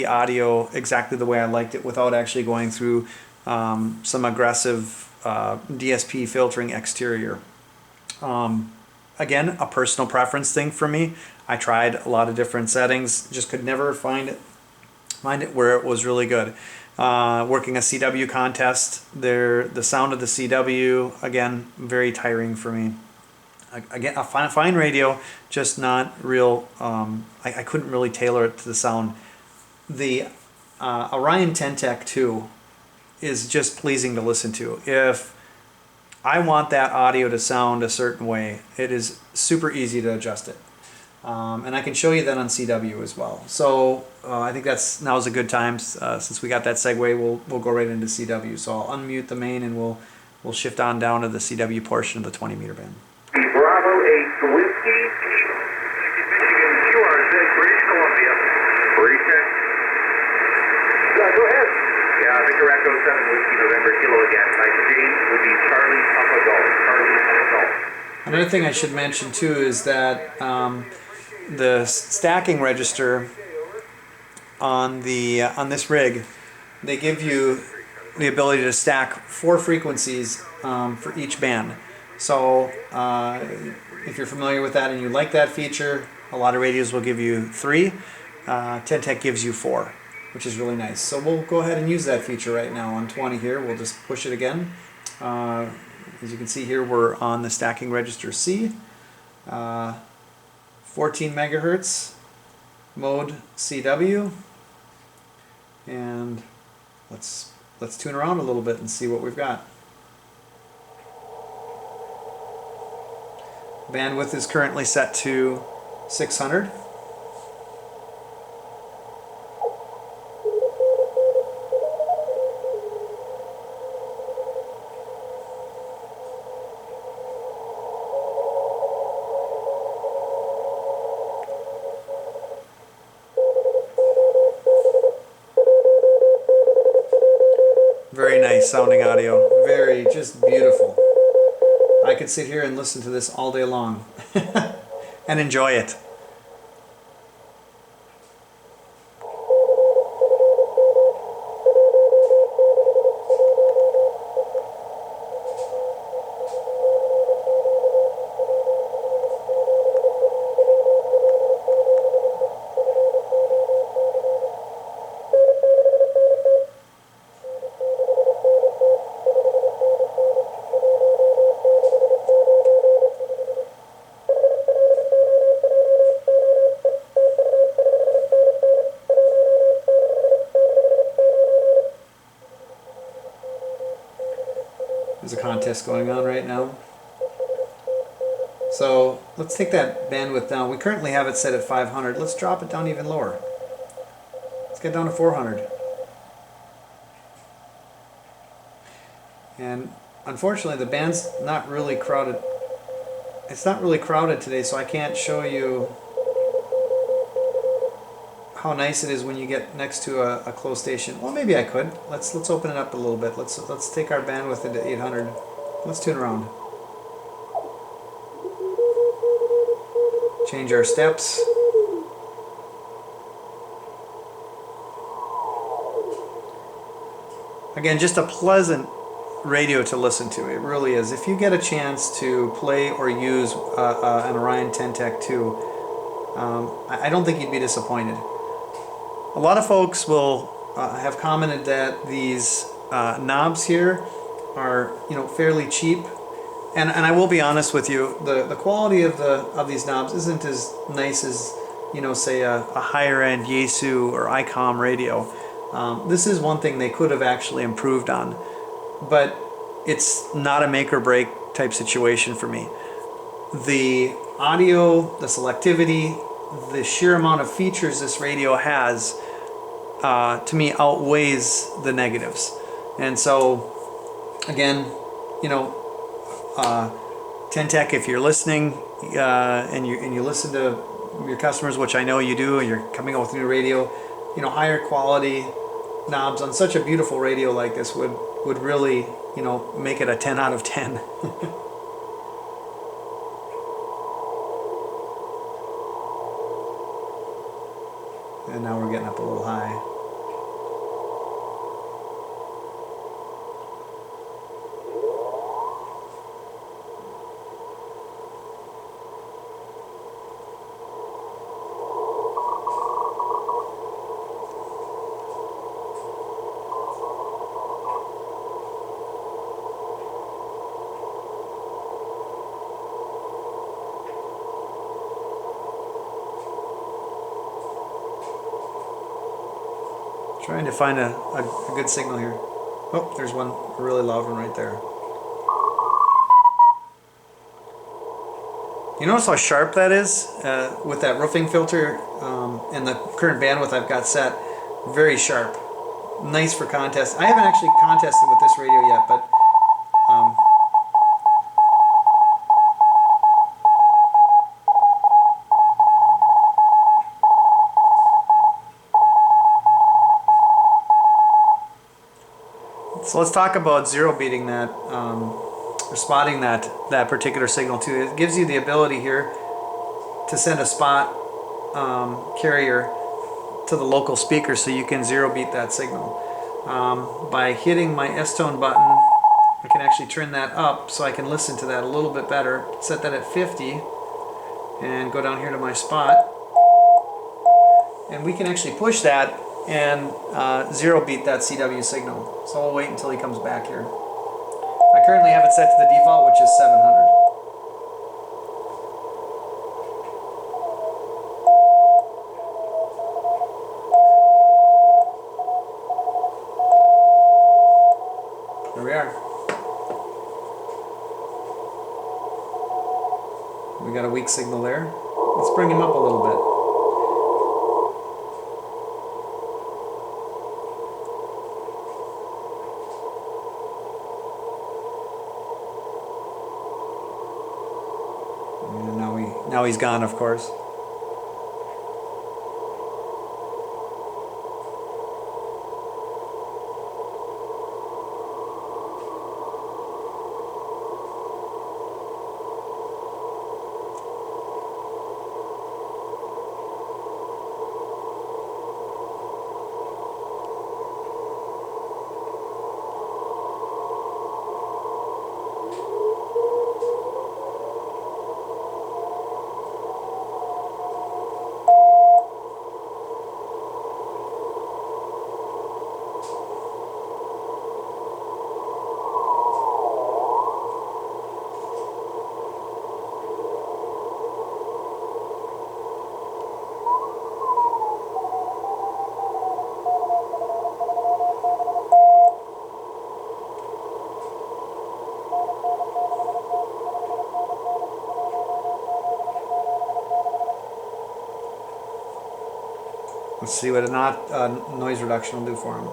the audio exactly the way I liked it without actually going through some aggressive DSP filtering exterior. Again, a personal preference thing for me. I tried a lot of different settings, just could never find it where it was really good. Working a CW contest, the sound of the CW, again, very tiring for me. Again, a fine radio, just not real, I couldn't really tailor it to the sound. The Orion Tentec II is just pleasing to listen to. If I want that audio to sound a certain way, it is super easy to adjust it. And I can show you that on CW as well. So I think now is a good time, since we got that segue, we'll go right into CW. So I'll unmute the main and we'll shift on down to the CW portion of the 20 meter band. Bravo 8 Whiskey, Michigan, QRZ, British Columbia. Reset. Go ahead. Yeah, Victor Echo 7 Whiskey, November, Kilo again. My J would be Charlie Papa Golf. Charlie Papa Golf. Another thing I should mention too is that the stacking register on this rig, they give you the ability to stack 4 frequencies for each band. So if you're familiar with that and you like that feature, a lot of radios will give you 3. Tentec gives you 4, which is really nice. So we'll go ahead and use that feature right now on 20 here. We'll just push it again. As you can see here, we're on the stacking register C, 14 megahertz, mode CW, and let's tune around a little bit and see what we've got. Bandwidth is currently set to 600. Very nice sounding audio, very just beautiful. I could sit here and listen to this all day long and enjoy it. There's a contest going on right now. So let's take that bandwidth down. We currently have it set at 500. Let's drop it down even lower. Let's get down to 400. And unfortunately the band's not really crowded. It's not really crowded today, so I can't show you how nice it is when you get next to a close station. Well, maybe I could. Let's open it up a little bit. Let's take our bandwidth into 800. Let's tune around. Change our steps. Again, just a pleasant radio to listen to. It really is. If you get a chance to play or use an Orion Tentec II, I don't think you'd be disappointed. A lot of folks will have commented that these knobs here are, fairly cheap, and I will be honest with you. The quality of these knobs isn't as nice as say a higher end Yaesu or ICOM radio. This is one thing they could have actually improved on, but it's not a make or break type situation for me. The audio, the selectivity, the sheer amount of features this radio has, to me, outweighs the negatives. And so, again, Tentec, if you're listening and you listen to your customers, which I know you do, and you're coming out with a new radio, higher quality knobs on such a beautiful radio like this would really, make it a 10 out of 10. And now we're getting up a little high. Trying to find a good signal here. Oh, there's one, a really loud one right there. You notice how sharp that is with that roofing filter and the current bandwidth I've got set. Very sharp. Nice for contest. I haven't actually contested with this radio yet, but so let's talk about zero beating that, or spotting that particular signal too. It gives you the ability here to send a spot carrier to the local speaker so you can zero beat that signal. By hitting my S-tone button, I can actually turn that up so I can listen to that a little bit better. Set that at 50 and go down here to my spot. And we can actually push that and zero beat that CW signal. So I'll wait until he comes back here. I currently have it set to the default, which is 700. There we are. We got a weak signal there. Let's bring him up a little bit. And now he's gone, of course. Let's see what a noise reduction will do for him.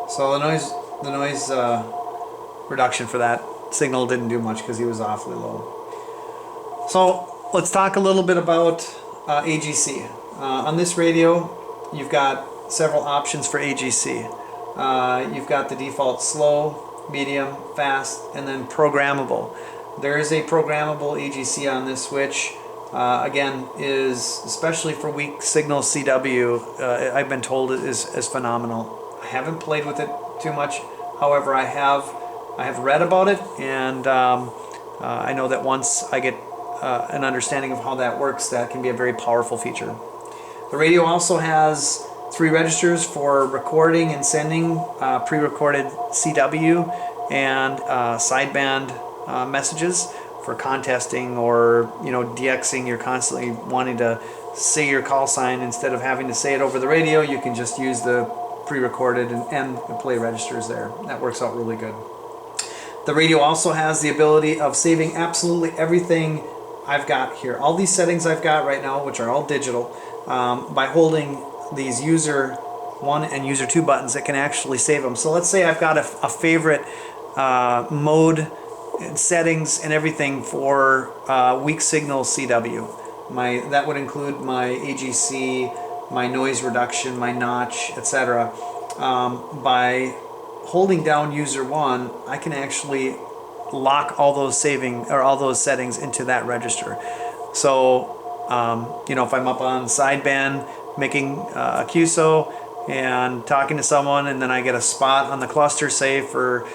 So the noise reduction for that signal didn't do much because he was awfully low. So let's talk a little bit about AGC. On this radio, you've got several options for AGC. You've got the default slow, medium, fast, and then programmable. There is a programmable AGC on this switch. Again, is especially for weak signal CW. I've been told it is phenomenal. I haven't played with it too much. However, I have read about it, and I know that once I get an understanding of how that works, that can be a very powerful feature. The radio also has 3 registers for recording and sending pre-recorded CW and sideband messages for contesting, or DXing. You're constantly wanting to say your call sign instead of having to say it over the radio. You can just use the pre-recorded and play registers there. That works out really good. The radio also has the ability of saving absolutely everything I've got here. All these settings I've got right now, which are all digital, by holding these user 1 and user 2 buttons, it can actually save them. So let's say I've got a favorite mode and settings and everything for weak signal CW. That would include my AGC, my noise reduction, my notch, etc. By holding down user 1, I can actually lock all those settings into that register. So if I'm up on sideband, making a QSO and talking to someone, and then I get a spot on the cluster, say for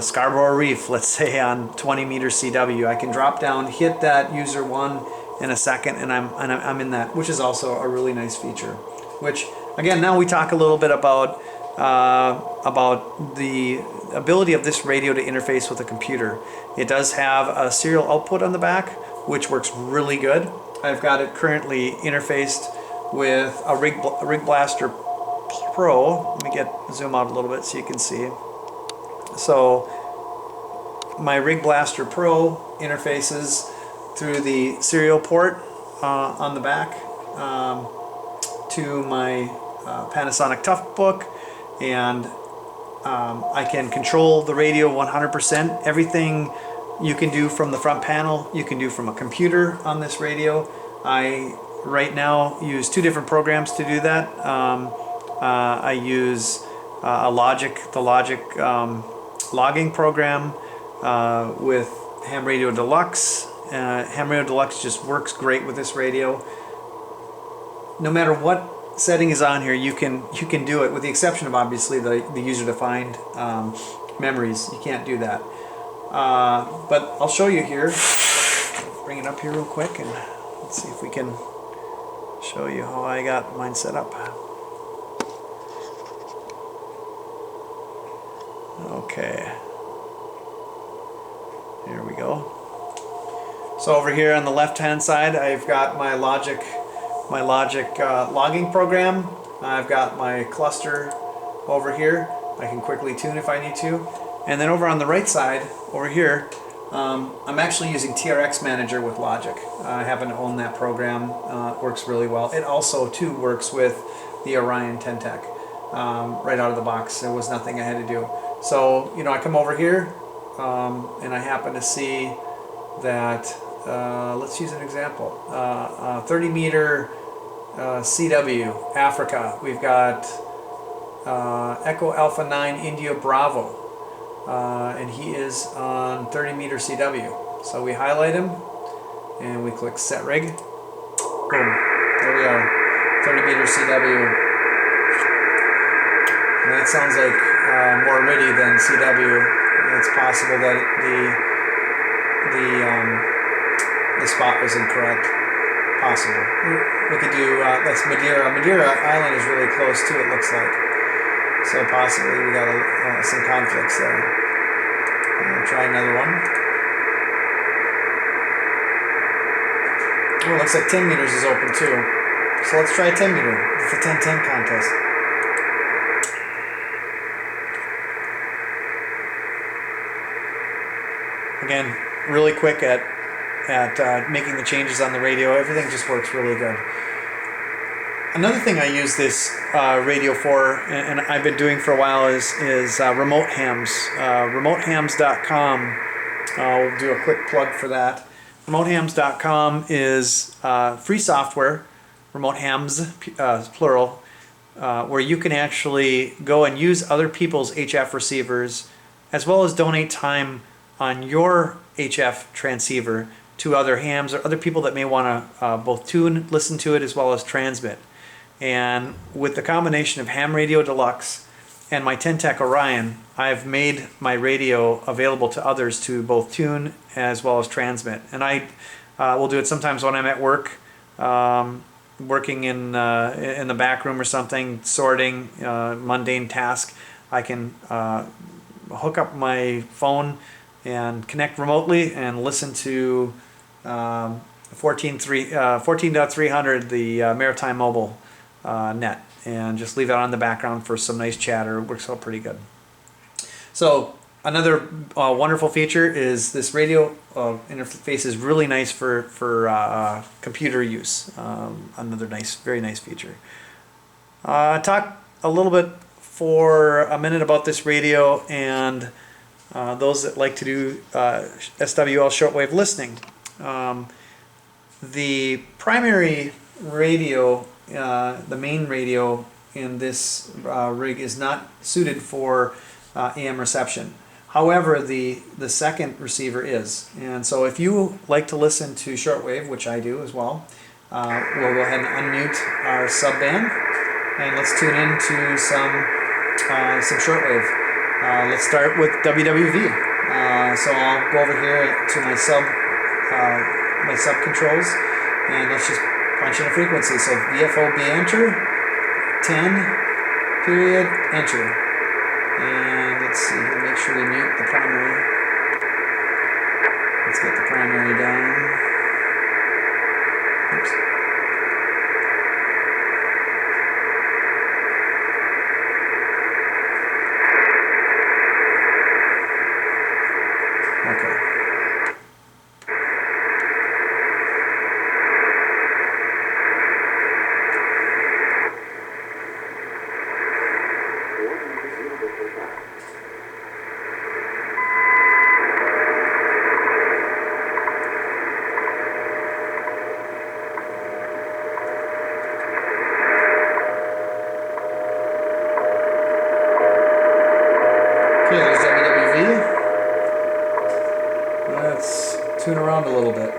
Scarborough Reef, let's say on 20 meters CW. I can drop down, hit that user 1 in a second, and I'm in that, which is also a really nice feature. Which again, now we talk a little bit about the ability of this radio to interface with a computer. It does have a serial output on the back, which works really good. I've got it currently interfaced with a Rig Blaster Pro. Let me zoom out a little bit so you can see. So my Rig Blaster Pro interfaces through the serial port on the back to my Panasonic Toughbook, and I can control the radio 100%. Everything you can do from the front panel, you can do from a computer on this radio. I right now use 2 different programs to do that. I use the Logic logging program with Ham Radio Deluxe. Ham Radio Deluxe just works great with this radio. No matter what setting is on here, you can do it, with the exception of obviously the user-defined memories. You can't do that. But I'll show you here. Bring it up here real quick and let's see if we can show you how I got mine set up. Okay. Here we go. So over here on the left-hand side, I've got my Logic logging program. I've got my cluster over here. I can quickly tune if I need to. And then over on the right side, over here, I'm actually using TRX Manager with Logic. I happen to own that program. It works really well. It also too works with the Orion Tentec right out of the box. There was nothing I had to do. So I come over here and I happen to see that. Let's use an example. 30 meter CW, Africa. We've got Echo Alpha 9 India Bravo. And he is on 30 meter CW. So we highlight him and we click Set Rig. Boom. There we are. 30 meter CW. And that sounds like more RIDI than CW. It's possible that the spot was incorrect. Possible. We could do, that's Madeira. Madeira Island is really close too, it looks like. So possibly we got some conflicts there. Try another one. Oh, it looks like 10 meters is open too. So let's try 10 meter. It's a 10-10 contest. Again, really quick at making the changes on the radio. Everything just works really good. Another thing I use this radio for, and I've been doing for a while, is remote hams. RemoteHams.com. We'll do a quick plug for that. RemoteHams.com is free software, remote hams, plural, where you can actually go and use other people's HF receivers, as well as donate time on your HF transceiver to other hams or other people that may want to both tune, listen to it, as well as transmit. And with the combination of Ham Radio Deluxe and my Tentec Orion, I've made my radio available to others to both tune as well as transmit. And I will do it sometimes when I'm at work, working in the back room or something, sorting, mundane task. I can hook up my phone and connect remotely and listen to 14.300, the Maritime Mobile net, and just leave it on the background for some nice chatter. It works out pretty good. So another wonderful feature is this radio interface is really nice for computer use. Another nice, very nice feature. Talk a little bit for a minute about this radio and those that like to do SWL shortwave listening. The primary radio, the main radio in this rig is not suited for AM reception. However, the second receiver is. And so if you like to listen to shortwave, which I do as well, we'll go ahead and unmute our subband, and let's tune into some shortwave. Let's start with WWV. So I'll go over here to my sub controls, and let's just punch in a frequency. So VFOB enter, 10 period enter, and let's see here. Make sure we mute the primary. Let's get the primary down. Oops. Okay. Okay, there's WWV. Let's tune around a little bit.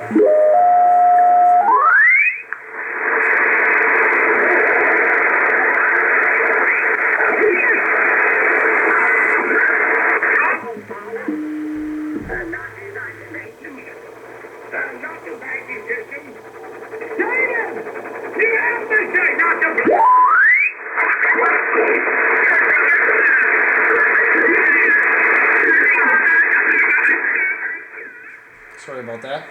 Sorry about that.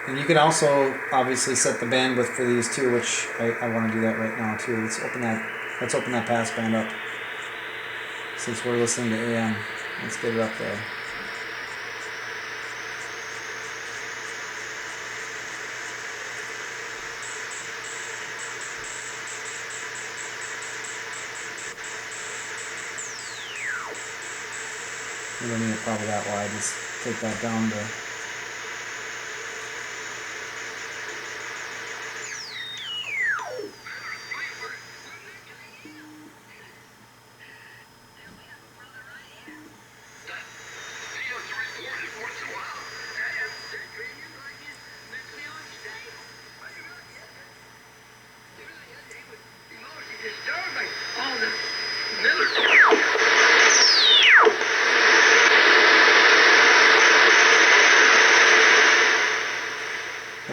And you can also obviously set the bandwidth for these too, which I want to do that right now too. Let's open that passband up. Since we're listening to AM, let's get it up there. We don't need it probably that wide. Just take that down to.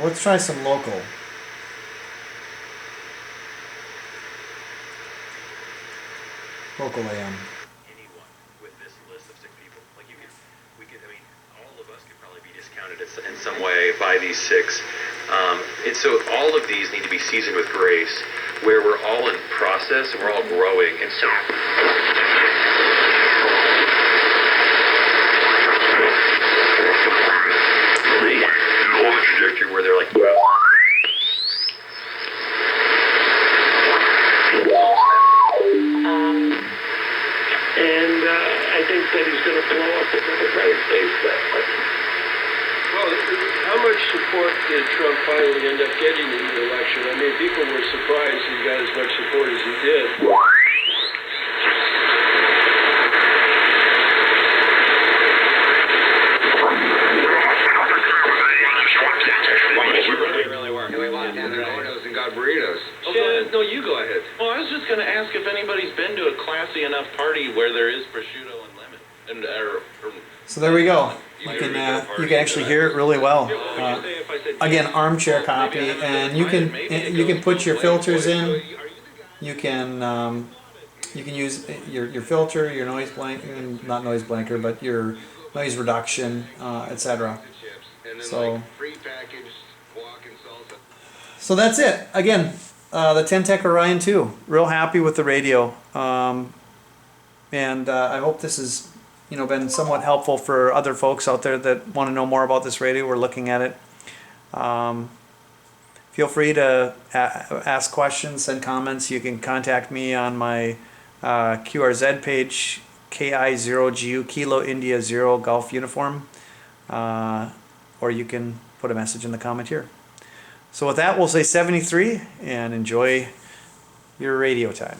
Let's try some local. Local AM. Anyone with this list of sick people, like I mean, all of us could probably be discounted in some way by these six. And so all of these need to be seasoned with grace, where we're all in process and we're all growing. And so trajectory where they're like, I think that he's going to blow up the Democratic base that much. Well, how much support did Trump finally end up getting in the election? I mean, people were surprised he got as much support as he did. No, you go ahead. Well, I was just going to ask if anybody's been to a classy enough party where there is prosciutto and lemon. So there we go. You can actually hear it really well. Again, armchair copy, and you can put your filters in. You can use your filter, your noise blank, not noise blanker, but your noise reduction, etc. So that's it. Again, the Tentec Orion II. Real happy with the radio, and I hope this has been somewhat helpful for other folks out there that want to know more about this radio. We're looking at it. Feel free to ask questions, send comments. You can contact me on my QRZ page, KI0GU, Kilo India 0 Golf Uniform, or you can put a message in the comment here. So with that, we'll say 73 and enjoy your radio time.